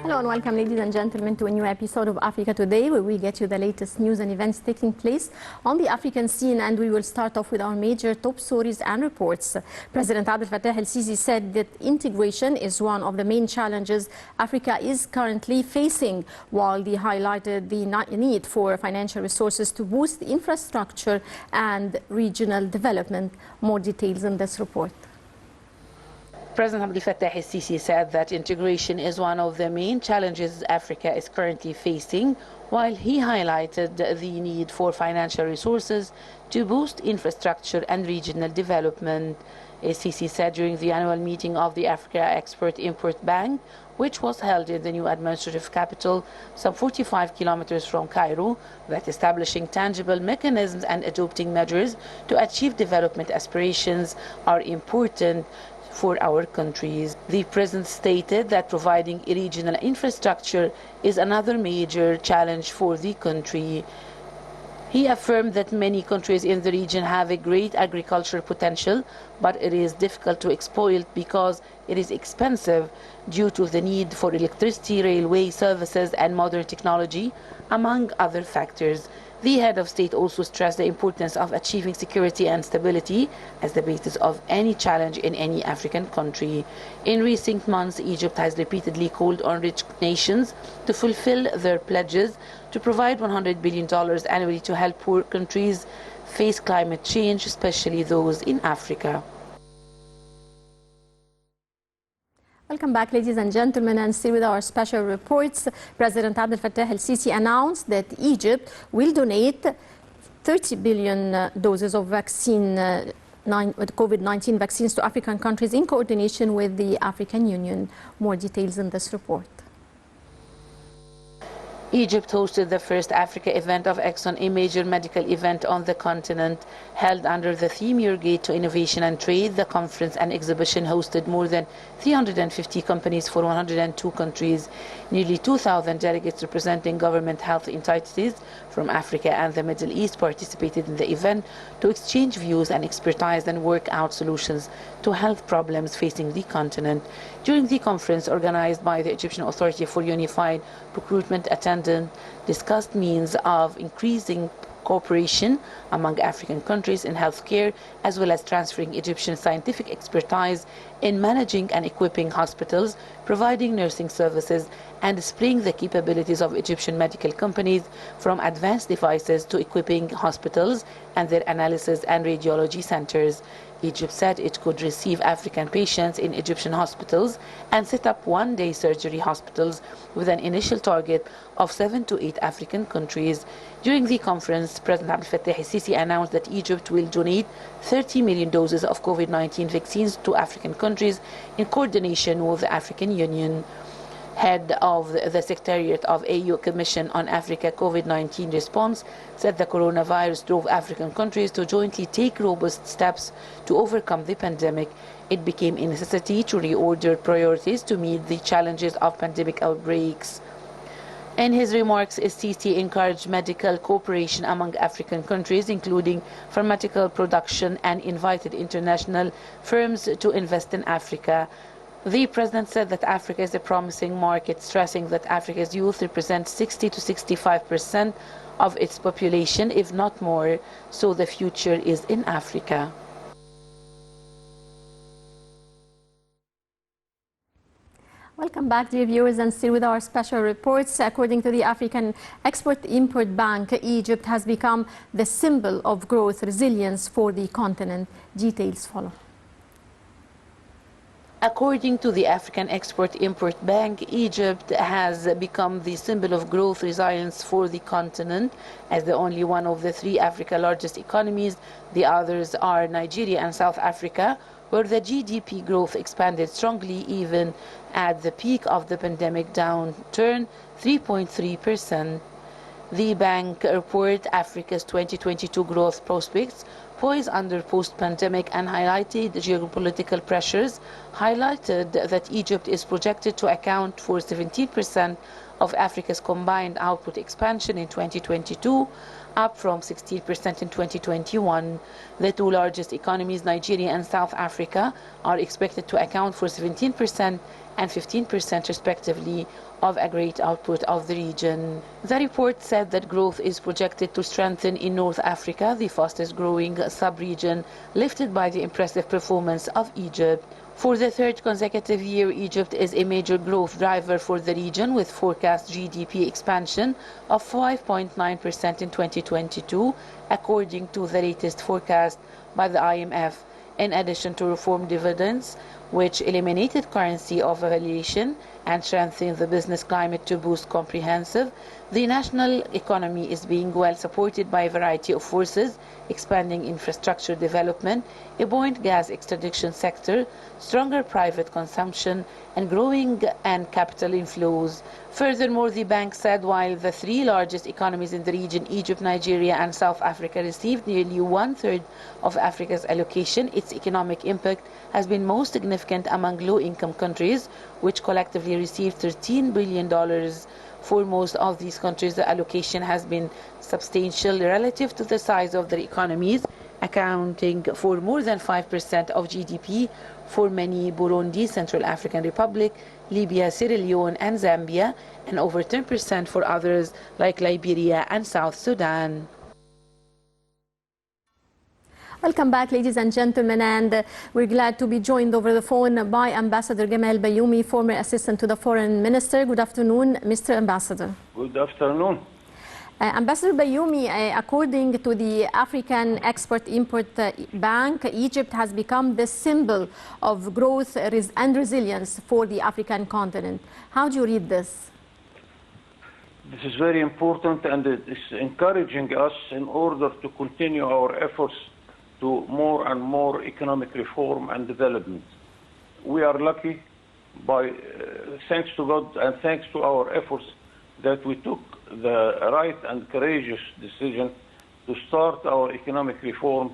Hello and welcome, ladies and gentlemen, to a new episode of Africa Today, where we get you the latest news and events taking place on the African scene. And we will start off with our major top stories and reports. President Abdel Fattah el-Sisi said that integration is one of the main challenges Africa is currently facing, while he highlighted the need for financial resources to boost the infrastructure and regional development. More details in this report. President Abdel Fattah el-Sisi said that integration is one of the main challenges Africa is currently facing, while he highlighted the need for financial resources to boost infrastructure and regional development. El-Sisi said during the annual meeting of the Africa Export-Import Bank, which was held in the new administrative capital, some 45 kilometers from Cairo, that establishing tangible mechanisms and adopting measures to achieve development aspirations are important for our countries. The president stated that providing regional infrastructure is another major challenge for the country. He affirmed that many countries in the region have a great agricultural potential, but it is difficult to exploit because it is expensive due to the need for electricity, railway services, and modern technology, among other factors. The head of state also stressed the importance of achieving security and stability as the basis of any challenge in any African country. In recent months, Egypt has repeatedly called on rich nations to fulfill their pledges to provide $100 billion annually to help poor countries face climate change, especially those in Africa. Welcome back, ladies and gentlemen, and still with our special reports. President Abdel Fattah el-Sisi announced that Egypt will donate 30 billion doses of vaccine, COVID-19 vaccines to African countries in coordination with the African Union. More details in this report. Egypt hosted the first Africa event of Exxon, a major medical event on the continent. Held under the theme Your Gate to Innovation and Trade, the conference and exhibition hosted more than 350 companies for 102 countries. Nearly 2,000 delegates representing government health entities from Africa and the Middle East participated in the event to exchange views and expertise and work out solutions to health problems facing the continent. During the conference organized by the Egyptian Authority for Unified Procurement, attendants discussed means of increasing cooperation among African countries in healthcare, as well as transferring Egyptian scientific expertise in managing and equipping hospitals, providing nursing services, and displaying the capabilities of Egyptian medical companies, from advanced devices to equipping hospitals and their analysis and radiology centers. Egypt said it could receive African patients in Egyptian hospitals and set up one-day surgery hospitals with an initial target of 7 to 8 African countries. During the conference, President Abdel Fattah el-Sisi announced that Egypt will donate 30 million doses of COVID-19 vaccines to African countries in coordination with the African Union. Head of the Secretariat of AU Commission on Africa COVID-19 response said the coronavirus drove African countries to jointly take robust steps to overcome the pandemic. It became a necessity to reorder priorities to meet the challenges of pandemic outbreaks. In his remarks, el-Sisi encouraged medical cooperation among African countries, including pharmaceutical production, and invited international firms to invest in Africa. The president said that Africa is a promising market, stressing that Africa's youth represents 60 to 65% of its population, if not more, so the future is in Africa. Welcome back, dear viewers, and still with our special reports. According to the African Export-Import Bank, Egypt has become the symbol of growth resilience for the continent. Details follow. According to the African Export-Import Bank, Egypt has become the symbol of growth resilience for the continent. As the only one of the 3 Africa's largest economies, the others are Nigeria and South Africa, where the GDP growth expanded strongly even at the peak of the pandemic downturn, 3.3%. The bank reported Africa's 2022 growth prospects poised under post-pandemic and highlighted geopolitical pressures, highlighted that Egypt is projected to account for 17% of Africa's combined output expansion in 2022, up from 16% in 2021. The two largest economies, Nigeria and South Africa, are expected to account for 17% and 15% respectively of aggregate output of the region. The report said that growth is projected to strengthen in North Africa, the fastest growing sub-region, lifted by the impressive performance of Egypt. For the third consecutive year, Egypt is a major growth driver for the region, with forecast GDP expansion of 5.9% in 2022, according to the latest forecast by the IMF. In addition to reform dividends, which eliminated currency overvaluation and strengthened the business climate to boost comprehensive, the national economy is being well supported by a variety of forces, expanding infrastructure development, a buoyant gas extraction sector, stronger private consumption, and growing capital inflows. Furthermore, the bank said while the three largest economies in the region, Egypt, Nigeria, and South Africa, received nearly one-third of Africa's allocation, its economic impact has been most significant among low-income countries, which collectively received $13 billion. For most of these countries, the allocation has been substantial relative to the size of their economies, accounting for more than 5% of GDP for many: Burundi, Central African Republic, Libya, Sierra Leone, and Zambia, and over 10% for others like Liberia and South Sudan. Welcome back, ladies and gentlemen, and we're glad to be joined over the phone by Ambassador Gamal Bayoumi, former assistant to the Foreign Minister. Good afternoon, Mr. Ambassador. Good afternoon. Ambassador Bayoumi, according to the African Export-Import Bank, Egypt has become the symbol of growth and resilience for the African continent. How do you read this? This is very important, and it is encouraging us in order to continue our efforts to more and more economic reform and development. We are lucky, thanks to God and thanks to our efforts, that we took the right and courageous decision to start our economic reform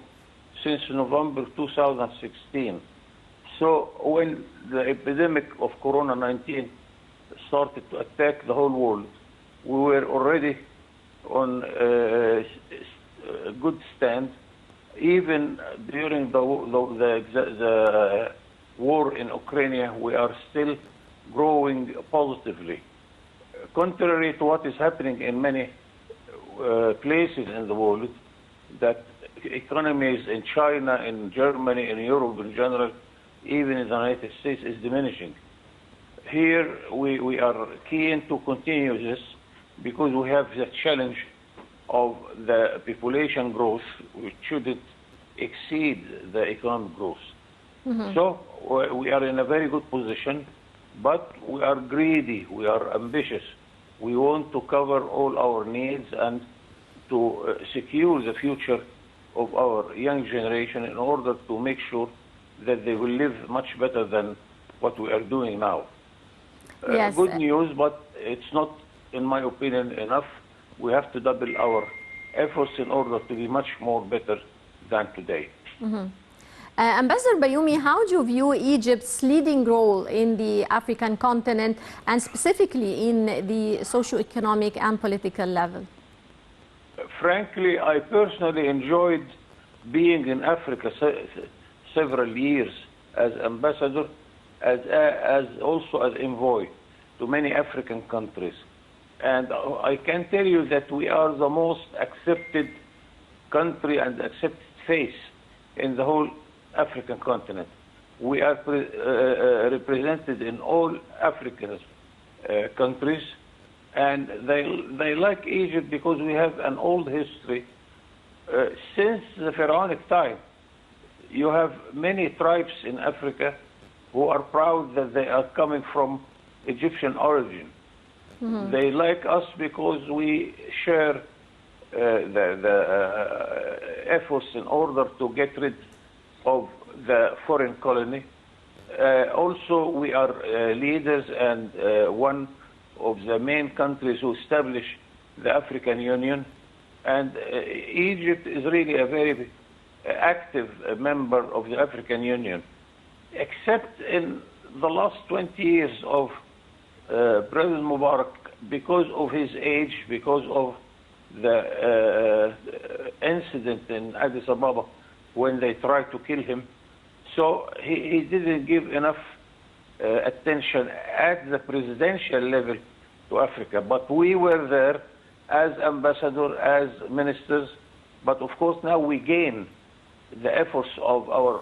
since November 2016. So when the epidemic of Corona-19 started to attack the whole world, we were already on a good stand. Even during the war in Ukraine, we are still growing positively. Contrary to what is happening in many places in the world, that economies in China, in Germany, in Europe in general, even in the United States, is diminishing. Here we are keen to continue this because we have the challenge of the population growth, which shouldn't exceed the economic growth. Mm-hmm. So we are in a very good position, but we are greedy, we are ambitious. We want to cover all our needs and to secure the future of our young generation in order to make sure that they will live much better than what we are doing now. Yes. Good news, but it's not, in my opinion, enough. We have to double our efforts in order to be much more better than today. Mm-hmm. Ambassador Bayoumi, how do you view Egypt's leading role in the African continent and specifically in the socio-economic and political level? Frankly, I personally enjoyed being in Africa several years as ambassador, as also as envoy to many African countries. And I can tell you that we are the most accepted country and accepted face in the whole African continent. We are represented in all African countries, and they like Egypt because we have an old history. Since the Pharaonic time, you have many tribes in Africa who are proud that they are coming from Egyptian origin. Mm-hmm. They like us because we share the efforts in order to get rid of the foreign colony. Also, we are leaders and one of the main countries who established the African Union. And Egypt is really a very active member of the African Union, except in the last 20 years of President Mubarak, because of his age, because of the incident in Addis Ababa when they tried to kill him. So he didn't give enough attention at the presidential level to Africa. But we were there as ambassadors, as ministers. But of course now we gain the efforts of our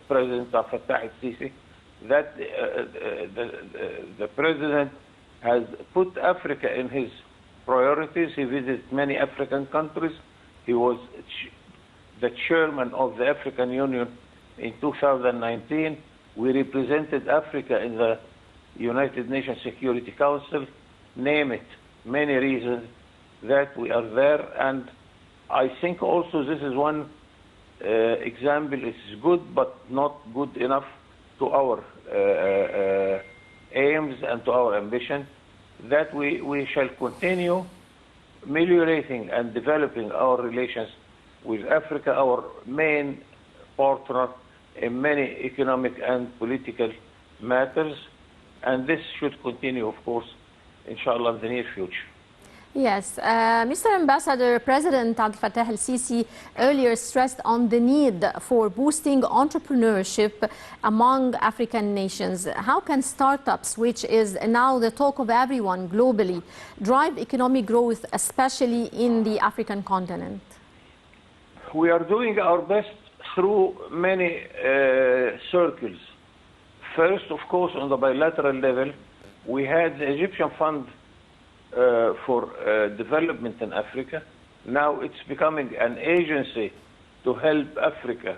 President Fattah al-Sisi, that the President has put Africa in his priorities. He visited many African countries. He was the chairman of the African Union in 2019. We represented Africa in the United Nations Security Council. Name it, many reasons that we are there. And I think also this is one example. It's good, but not good enough to our aims and to our ambition, that we shall continue ameliorating and developing our relations with Africa, our main partner in many economic and political matters. And this should continue, of course, inshallah, in the near future. Yes, Mr. Ambassador, President Abdel Fattah al-Sisi earlier stressed on the need for boosting entrepreneurship among African nations. How can startups, which is now the talk of everyone globally, drive economic growth, especially in the African continent? We are doing our best through many circles. First, of course, on the bilateral level, we had the Egyptian Fund for development in Africa. Now it's becoming an agency to help Africa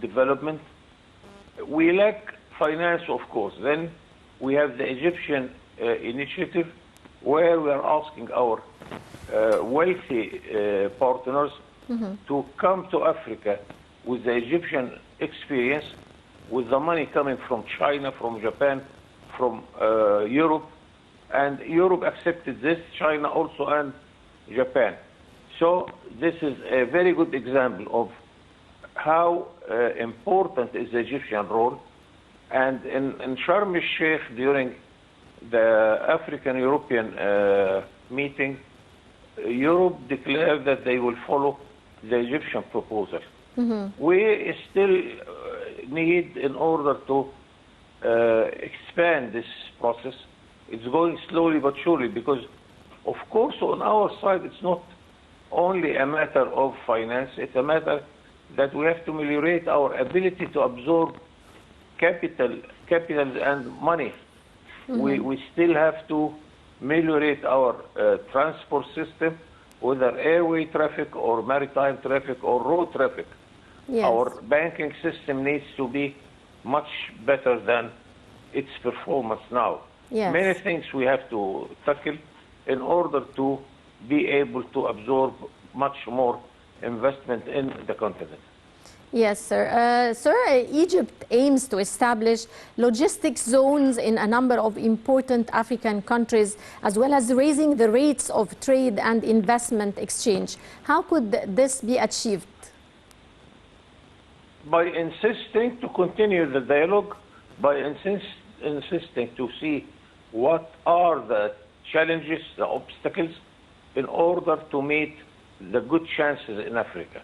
development. We lack finance, of course. Then we have the Egyptian initiative, where we are asking our wealthy partners to come to Africa with the Egyptian experience, with the money coming from China, from Japan, from Europe. And Europe accepted this, China also, and Japan. So this is a very good example of how important is the Egyptian role. And in Sharm el-Sheikh, during the African-European meeting, Europe declared that they will follow the Egyptian proposal. We still need, in order to expand this process, it's going slowly but surely, because, of course, on our side, it's not only a matter of finance, it's a matter that we have to ameliorate our ability to absorb capital and money. We still have to ameliorate our transport system, whether airway traffic or maritime traffic or road traffic. Yes. Our banking system needs to be much better than its performance now. Yes. Many things we have to tackle in order to be able to absorb much more investment in the continent. Yes, sir. Sir, Egypt aims to establish logistics zones in a number of important African countries, as well as raising the rates of trade and investment exchange. How could this be achieved? By insisting to continue the dialogue, by insisting to see what are the challenges, the obstacles, in order to meet the good chances in Africa.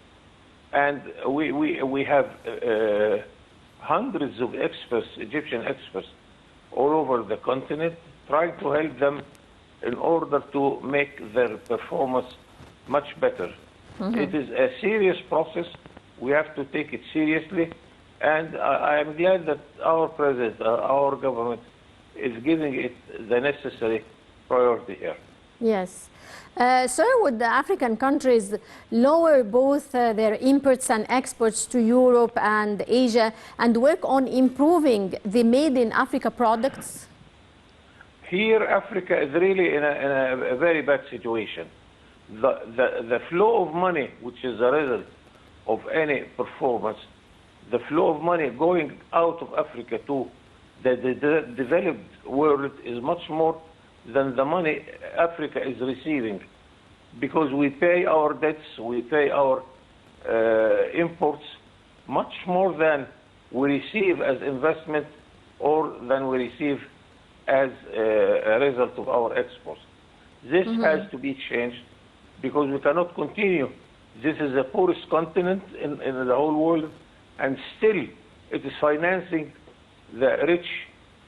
And we have hundreds of experts, Egyptian experts, all over the continent, trying to help them in order to make their performance much better. It is a serious process. We have to take it seriously. And I am glad that our president, our government, is giving it the necessary priority here. Yes. Sir, would the African countries lower both their imports and exports to Europe and Asia and work on improving the made in Africa products? Here, Africa is really in a very bad situation. The flow of money, which is the result of any performance, the flow of money going out of Africa to the developed world is much more than the money Africa is receiving, because we pay our debts, we pay our imports much more than we receive as investment or than we receive as a result of our exports. This has to be changed, because we cannot continue. This is the poorest continent in the whole world, and still it is financing the rich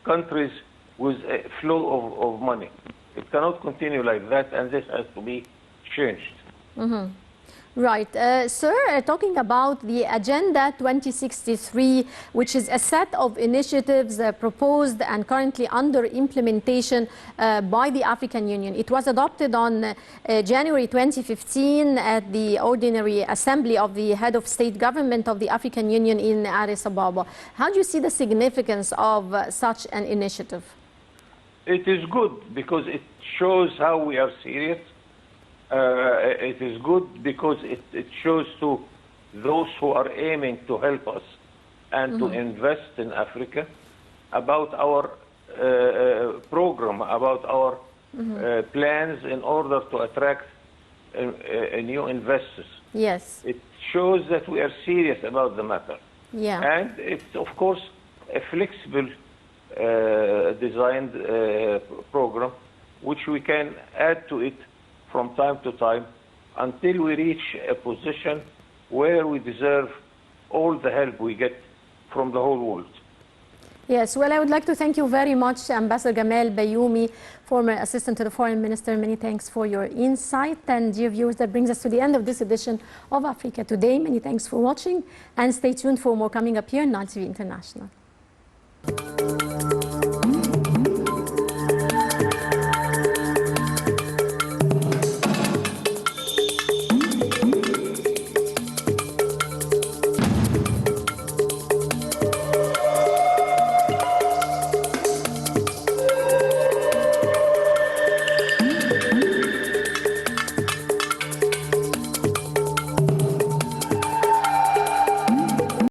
countries with a flow of money. It cannot continue like that, and this has to be changed. Right. Sir, talking about the Agenda 2063, which is a set of initiatives proposed and currently under implementation by the African Union. It was adopted on January 2015 at the Ordinary Assembly of the Head of State Government of the African Union in Addis Ababa. How do you see the significance of such an initiative? It is good because it shows how we are serious. It is good because it shows to those who are aiming to help us and to invest in Africa about our program, about our plans in order to attract new investors. Yes. It shows that we are serious about the matter. Yeah. And it's, of course, a flexible designed program which we can add to it from time to time until we reach a position where we deserve all the help we get from the whole world. Yes, well, I would like to thank you very much, Ambassador Gamal Bayoumi, former Assistant to the Foreign Minister. Many thanks for your insight. And dear viewers, that brings us to the end of this edition of Africa Today. Many thanks for watching, and stay tuned for more coming up here on Nile TV International.